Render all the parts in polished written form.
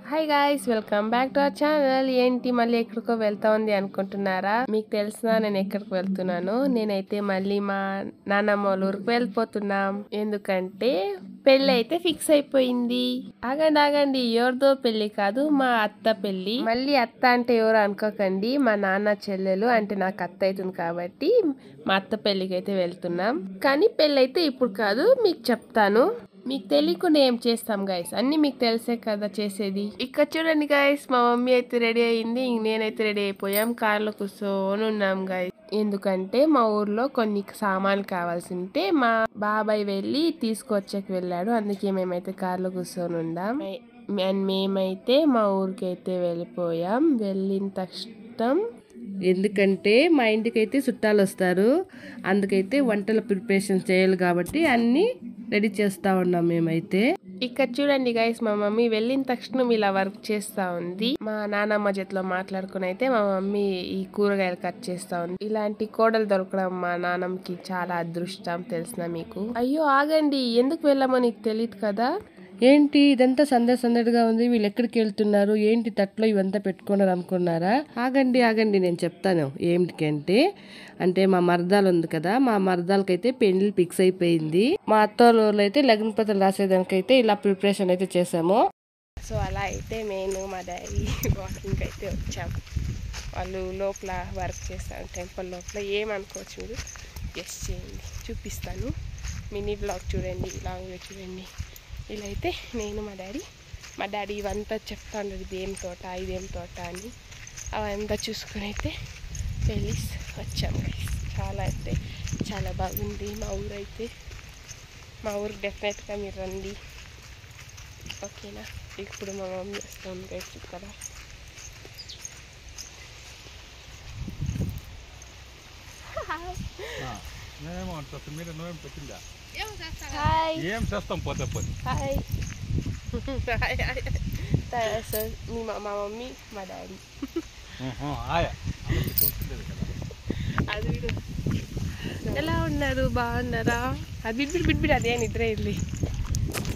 Hi guys, welcome back to our channel. ఏంటి మళ్ళీ ఎక్కడికో వెళ్తా ఉంది అనుకుంటున్నారా? మీకు తెలిసినా నేను ఎక్కడికి వెళ్తున్నాను. నేనైతే మళ్ళీ మా నాన్నమ్మ వాళ్ళ ఊరికి వెళ్ళిపోతున్నాం. ఎందుకంటే పెళ్లి అయితే ఫిక్స్ అయిపోయింది. ఆగండి, ఎవరిదో పెళ్లి కాదు, మా అత్త పెళ్లి. మళ్ళీ అత్త అంటే ఎవరు అనుకోకండి, మా నాన్న చెల్లెలు, అంటే నాకు అత్త అవుతుంది కాబట్టి మా అత్త పెళ్లికి అయితే వెళ్తున్నాం. కానీ పెళ్లి అయితే ఇప్పుడు కాదు, మీకు చెప్తాను. మీకు తెలియకుండా ఏం చేస్తాం గైస్, అన్ని మీకు తెలిసే కదా చేసేది. ఇక్కడ చూడండి గైస్, మా మమ్మీ అయితే రెడీ అయింది, నేనైతే రెడీ అయిపోయాం. కార్లో కూర్చొని ఉన్నాం గైస్. ఎందుకంటే మా ఊర్లో కొన్ని సామాన్లు కావాల్సి ఉంటే మా బాబాయ్ వెళ్ళి తీసుకొచ్చాక వెళ్ళాడు, అందుకే మేమైతే కార్లో కూర్చొని ఉండాం. మేమైతే మా ఊరికి అయితే వెళ్ళిపోయాం. వెళ్ళిన తక్షణం ఎందుకంటే మా ఇంటికి అయితే చుట్టాలు వస్తారు, అందుకైతే వంటల ప్రిపరేషన్ చేయాలి కాబట్టి అన్ని రెడీ చేస్తా ఉన్నాం మేమైతే. ఇక్కడ చూడండి గైస్, మా మమ్మీ వెళ్ళిన తక్షణం ఇలా వర్క్ చేస్తా ఉంది. మా నాన్నమ్మ చేతిలో మాట్లాడుకుని అయితే మా మమ్మీ ఈ కూరగాయలు కట్ చేస్తా ఉంది. ఇలాంటి కోడలు దొరకడం మా నాన్నమ్మకి చాలా అదృష్టం, తెలిసిన మీకు. అయ్యో ఆగండి, ఎందుకు వెళ్ళామో నీకు తెలియదు కదా. ఏంటి ఇదంతా సందడిగా ఉంది, వీళ్ళు ఎక్కడికి వెళ్తున్నారు, ఏంటి తట్లో ఇవంతా పెట్టుకున్నారు అనుకున్నారా? ఆగండి నేను చెప్తాను. ఏమిటికంటే అంటే మా మరదాలు ఉంది కదా, మా మరదాలకైతే పెళ్లి ఫిక్స్ అయిపోయింది. మా అత్తోళ్ళు అయితే లగ్న పత్రాలు రాసేదానికైతే ఇలా ప్రిపరేషన్ అయితే చేసాము. సో అలా అయితే నేను మా డాడీ వాకింగ్ అయితే వచ్చాము. వాళ్ళు లోపల వర్క్ చేస్తాను, టెంపుల్ లోపల. ఏమనుకోవచ్చు మీరు, గెస్ట్ చేయండి, చూపిస్తాను. మినీ బ్లాగ్ చూడండి, లాంగ్వేజ్ చూడండి. ఇలా అయితే నేను మా డాడీ ఇవంతా చెప్తా ఉండదు, ఇదేం తోట ఇదేం తోట అని. అవంతా చూసుకుని అయితే వెళ్ళి వచ్చాము గైస్. చాలా అంటే చాలా బాగుంది మా ఊరు అయితే. మా ఊరికి డెఫినెట్గా మీరు రండి, ఓకేనా? ఇప్పుడు మా మమ్మీ వస్తుంది గైస్ ఇక్కడ. ఏం చేస్తాం పోతే హాయ్ సార్, మా మమ్మీ మా డాడీ. అది ఎలా ఉన్నారు, బాగున్నారా? అది బిడ్బిడ్ అదే నిద్ర వెళ్ళి.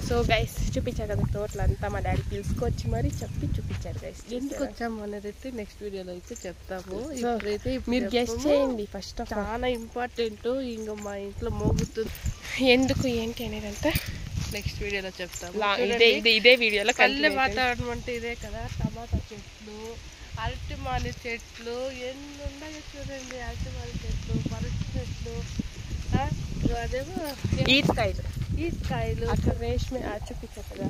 సో గైస్ చూపించారు కదా తోటలు అంతా, మా డాడీ పిలుచుకొచ్చి మరి చూపించారు గైస్. ఎందుకు వచ్చాము అనేది అయితే నెక్స్ట్ వీడియోలో అయితే చెప్తాము. ఇప్పుడైతే మీరు గెస్ట్ చేయండి. ఫస్ట్ చాలా ఇంపార్టెంట్, ఇంకా మా ఇంట్లో మోగుతుంది. ఎందుకు ఏంటి అనేది అంతా నెక్స్ట్ వీడియోలో చెప్తాము. ఇదే వీడియోలో. పల్లె వాతావరణం అంటే ఇదే కదా. టమాటా చెట్లు, అరటిమాని చెట్లు, ఎన్ని ఉన్నాయో చూడండి. అరటిమాని చెట్లు, పరటి చెట్లు, అదేమో ఈతకాయలు, అక్కడ రేష్మి చూపించారు కదా,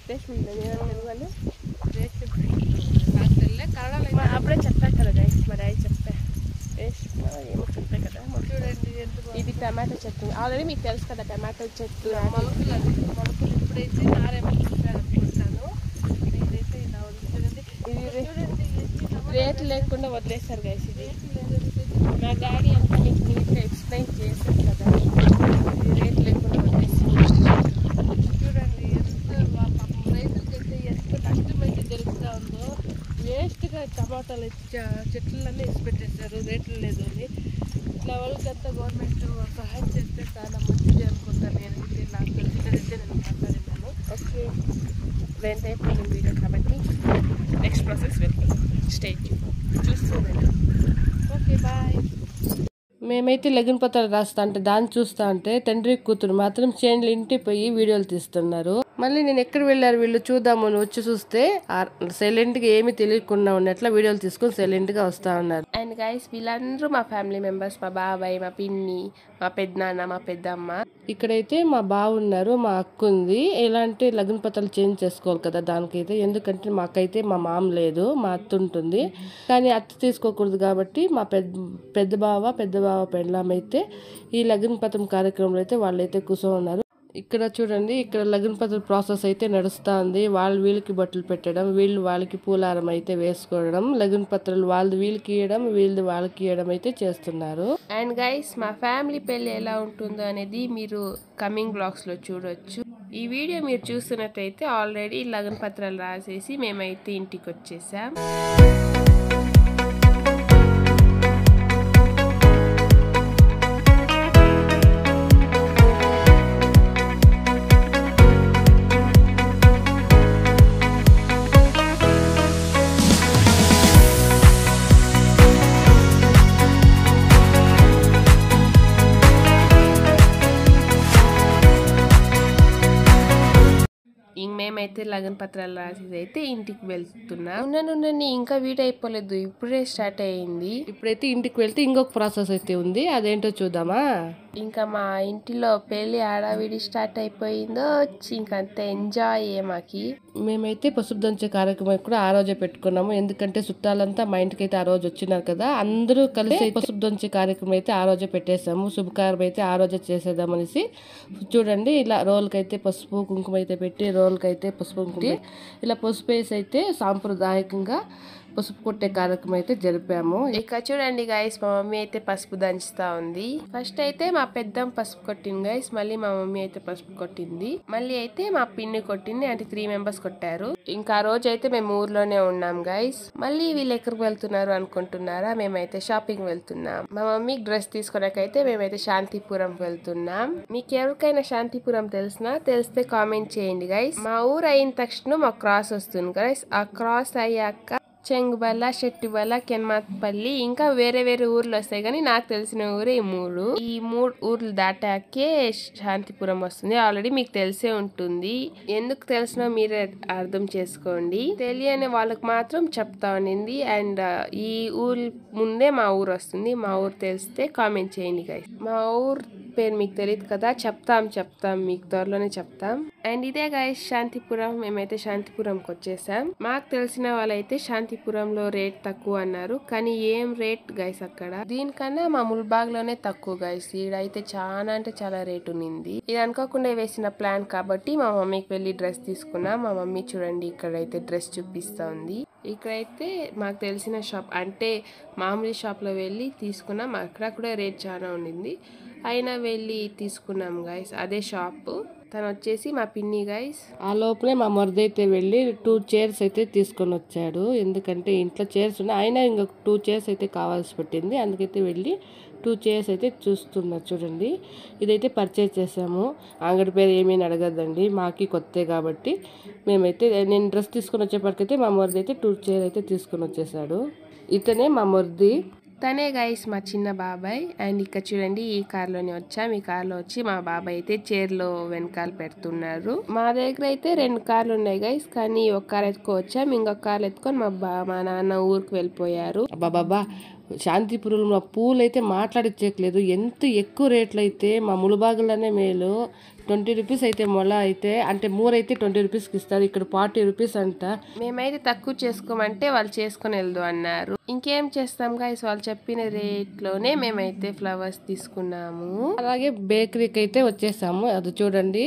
రేష్మి వాళ్ళు అప్పుడే చెప్పారు కదా గైస్, మా డాడీ చెప్పా రేష్మ ఏమో చెప్పాయి కదా. చూడండి ఇది టమాటో చెట్టు, ఆల్రెడీ మీకు తెలుసు కదా టమాటో చెట్టు. మొలకలు ఇప్పుడైతే నారేమో అనుకుంటాను. ఇదైతే ఇలా ఉంది చూడండి. ఇది చూడండి రేట్లు లేకుండా వదిలేస్తారు గైస్. ఇది మా డాడీ అంతా మీకు నీట్గా ఎక్స్ప్లెయిన్ చేశారు కదా, ఇది రేట్ లేకుండా వదిలేసి. చూడండి ఎంత రైతులకైతే ఎంత కష్టమైతే జరుగుతూ ఉందో. వేస్ట్గా టమాటాలు చెట్లన్నీ వేసి పెట్టేశారు, రేట్లు లేదు అని. ఇట్లా వాళ్ళకంతా గవర్నమెంట్ సహాయం చేస్తే చాలా మంచిది అనుకుంటాను నేనైతే. నాకు తెలిసినదైతే నేను మాట్లాడినాను. ఓకే, లెంత్ అయిపోయింది వీడియో కాబట్టి నెక్స్ట్ ప్రాసెస్ వెళ్తాం. స్టే చూస్తుందండి. Okay bye. మేమైతే లగ్న పత్రాలు రాస్తా అంటే దాన్ని చూస్తా అంటే తండ్రి కూతురు మాత్రం చేనులు ఇంటికి పోయి వీడియోలు తీస్తున్నారు. మళ్ళీ నేను ఎక్కడ వెళ్ళారు వీళ్ళు చూద్దాము అని వచ్చి చూస్తే సైలెంట్ గా ఏమీ తెలియకుండా ఉన్నట్ల వీడియోలు తీసుకొని సైలెంట్ గా వస్తా ఉన్నారు. అండ్ గైస్ వీళ్ళందరూ మా ఫ్యామిలీ మెంబర్స్, మా బాబాయ్, మా పిన్ని, మా పెద్దనాన్న, మా పెద్దమ్మ. ఇక్కడైతే మా బావ ఉన్నారు, మా అక్క ఉంది. ఎలా అంటే లగ్న పత్రాలు చేంజ్ చేసుకోవాలి కదా దానికైతే. ఎందుకంటే మాకైతే మా మామ లేదు, మా అత్త ఉంటుంది. కానీ అత్త తీసుకోకూడదు కాబట్టి మా పెద్ద బావ పెళ్ళామైతే ఈ లగ్న పత్రం కార్యక్రమంలో అయితే వాళ్ళైతే కూర్చొని ఉన్నారు. ఇక్కడ చూడండి, ఇక్కడ లగ్న పత్రం ప్రాసెస్ అయితే నడుస్తా ఉంది. వాళ్ళు వీళ్ళకి బట్టలు పెట్టడం, వీళ్ళు వాళ్ళకి పూలారం అయితే వేసుకోవడం, లగ్న పత్రాలు వాళ్ళు వీళ్ళకి ఇవ్వడం, వీళ్ళు వాళ్ళకి ఇవ్వడం అయితే చేస్తున్నారు. అండ్ గైస్ మా ఫ్యామిలీ పెళ్లి ఎలా ఉంటుందో అనేది మీరు కమింగ్ బ్లాగ్స్ లో చూడొచ్చు. ఈ వీడియో మీరు చూస్తున్నట్టయితే ఆల్రెడీ లగ్న పత్రాలు రాసేసి మేమైతే ఇంటికి వచ్చేసాం. లగ్న పత్రాలు రాసి అయితే ఇంటికి వెళ్తున్నా. ఉన్నని ఇంకా వీడియో అయిపోలేదు, ఇప్పుడే స్టార్ట్ అయ్యింది. ఇప్పుడైతే ఇంటికి వెళ్తే ఇంకొక ప్రాసెస్ అయితే ఉంది, అదేంటో చూద్దామా. ఇంకా మా ఇంటిలో పెళ్లి ఆడావిడి స్టార్ట్ అయిపోయిందో, ఇంకంతే ఎంజాయ్ మాకి. మేమైతే పసుపు దంచే కార్యక్రమం కూడా ఆ రోజే పెట్టుకున్నాము, ఎందుకంటే చుట్టాలంతా మా ఇంటికి అయితే ఆ రోజు వచ్చినారు కదా, అందరూ కలిసి పసుపు దంచే కార్యక్రమం అయితే ఆ రోజే పెట్టేసాము. శుభకార్యం అయితే ఆ రోజే చేసేద్దాం అనేసి. చూడండి ఇలా రోల్కి అయితే పసుపు కుంకుమ అయితే పెట్టి, రోల్కి అయితే పసుపు కుంకుమ ఇలా పసుపు వేసి అయితే సాంప్రదాయకంగా పసుపు కొట్టే కార్యక్రమం అయితే జరిపాము. ఇక చూడండి గైస్, మా మమ్మీ అయితే పసుపు దంచుతా ఉంది. ఫస్ట్ అయితే మా పెద్దమ్మ పసుపు కొట్టింది గైస్, మళ్ళీ మా మమ్మీ అయితే పసుపు కొట్టింది, మళ్ళీ అయితే మా పిన్ని కొట్టింది. అంటే 3 మెంబర్స్ కొట్టారు. ఇంకా ఆ రోజు అయితే మేము ఊర్లోనే ఉన్నాం గైస్. మళ్ళీ వీళ్ళు ఎక్కడికి వెళ్తున్నారు అనుకుంటున్నారా, మేమైతే షాపింగ్ వెళ్తున్నాం. మా మమ్మీకి డ్రెస్ తీసుకోవడానికైతే మేమైతే శాంతిపురం వెళ్తున్నాం. మీకు ఎవరికైనా శాంతిపురం తెలిస్తే కామెంట్ చేయండి గైస్. మా ఊరు అయిన తక్షణం ఒక క్రాస్ వస్తుంది గైస్. ఆ క్రాస్ అయ్యాక చెంగుబల్ల, శెట్టిబల్ల, కెన్మాత్పల్లి ఇంకా వేరే వేరే ఊర్లు వస్తాయి, కానీ నాకు తెలిసిన ఊరే ఈ మూడు ఊర్లు దాటాకే శాంతిపురం వస్తుంది. ఆల్రెడీ మీకు తెలిసే ఉంటుంది, ఎందుకు తెలిసినా మీరే అర్థం చేసుకోండి. తెలియని వాళ్ళకి మాత్రం చెప్తా ఉండింది. అండ్ ఈ ఊరు ముందే మా ఊరు వస్తుంది. మా ఊరు తెలిస్తే కామెంట్ చేయండి గైస్. మా ఊరు పేరు మీకు తెలియదు కదా, చెప్తాం మీకు త్వరలోనే చెప్తాం. అండ్ ఇదే గైస్ శాంతిపురం. మేమైతే శాంతిపురంకి వచ్చేసాం. మాకు తెలిసిన వాళ్ళైతే శాంతిపురంలో రేట్ తక్కువ అన్నారు, కానీ ఏం రేట్ గైస్ అక్కడ, దీనికన్నా మా ముల్బాగ్ లోనే తక్కువ గైస్. ఈడైతే చాలా అంటే చాలా రేట్ ఉన్నింది. ఇది అనుకోకుండా వేసిన ప్లాన్ కాబట్టి మా మమ్మీకి వెళ్ళి డ్రెస్ తీసుకున్నా. మా మమ్మీ చూడండి ఇక్కడైతే డ్రెస్ చూపిస్తా ఉంది. ఇక్కడైతే మాకు తెలిసిన షాప్, అంటే మామూలు షాప్లో వెళ్ళి తీసుకున్నాం. అక్కడ కూడా రేట్ చాలా ఉండింది, అయినా వెళ్ళి తీసుకున్నాం గైస్. అదే షాప్. తను వచ్చేసి మా పిన్ని గైస్. ఆ లోపలే మా మరిది అయితే వెళ్ళి 2 చైర్స్ అయితే తీసుకొని వచ్చాడు, ఎందుకంటే ఇంట్లో చైర్స్ ఉన్నాయి, అయినా ఇంకొక 2 చైర్స్ అయితే కావాల్సి పట్టింది. అందుకైతే వెళ్ళి 2 చైర్స్ అయితే చూస్తున్నారు. చూడండి ఇదైతే పర్చేజ్ చేసాము. అంగడి పేరు ఏమీ అడగద్దండి, మాకి కొత్తే కాబట్టి. మేమైతే నేను డ్రెస్ తీసుకొని వచ్చేప్పటికైతే మా మరిది అయితే 2 చైర్ అయితే తీసుకొని వచ్చేసాడు. ఇతనే మా మరిది, తనే గైస్ మా చిన్న బాబాయ్. అండ్ ఇక్కడ చూడండి ఈ కార్లోనే వచ్చాం. ఈ కార్లో వచ్చి మా బాబాయ్ అయితే చైర్లో వెనకాల పెడుతున్నారు. మా దగ్గర అయితే 2 కార్లు ఉన్నాయి గైస్, కానీ ఒక కార్ ఎత్తుకోవచ్చాం, ఇంకొక కార్ ఎత్తుకొని మా నాన్న ఊరికి వెళ్ళిపోయారు. బాబా శాంతిపురంలో పూలు అయితే మాట్లాడిచ్చేయట్లేదు, ఎంత ఎక్కువ రేట్లు అయితే మా ములుబాగులోనే మేలు. 20 రూపీస్ అయితే మొల అయితే, అంటే మూరైతే 20 రూపీస్కి ఇస్తారు, ఇక్కడ 40 రూపీస్ అంట. మేమైతే తక్కువ చేసుకోమంటే వాళ్ళు చేసుకొని వెళ్దు అన్నారు. ఇంకేం చేస్తాం గైస్, వాళ్ళు చెప్పిన రేట్లోనే మేమైతే ఫ్లవర్స్ తీసుకున్నాము. అలాగే బేకరీకి అయితే వచ్చేసాము. అది చూడండి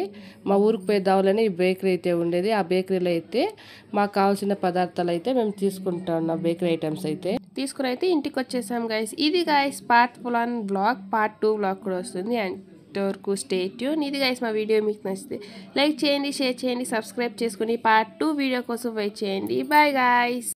మా ఊరికి పోయి దావాలని ఈ బేకరీ అయితే ఉండేది. ఆ బేకరీలో అయితే మాకు కావాల్సిన పదార్థాలు అయితే మేము తీసుకుంటా ఉన్నాం, బేకరీ ఐటమ్స్ అయితే తీసుకుని అయితే ఇంటికి వచ్చేసాం గైస్. ఇది guys part 1 blog, part 2 blog కూడా వస్తుంది. అండ్ వరకు స్టే ట్యూన్. ఇది గైస్ మా వీడియో మీకు నచ్చితే లైక్ చేయండి, షేర్ చేయండి, సబ్స్క్రైబ్ చేసుకుని పార్ట్ 2 వీడియో కోసం వెయిట్ చేయండి. Bye guys.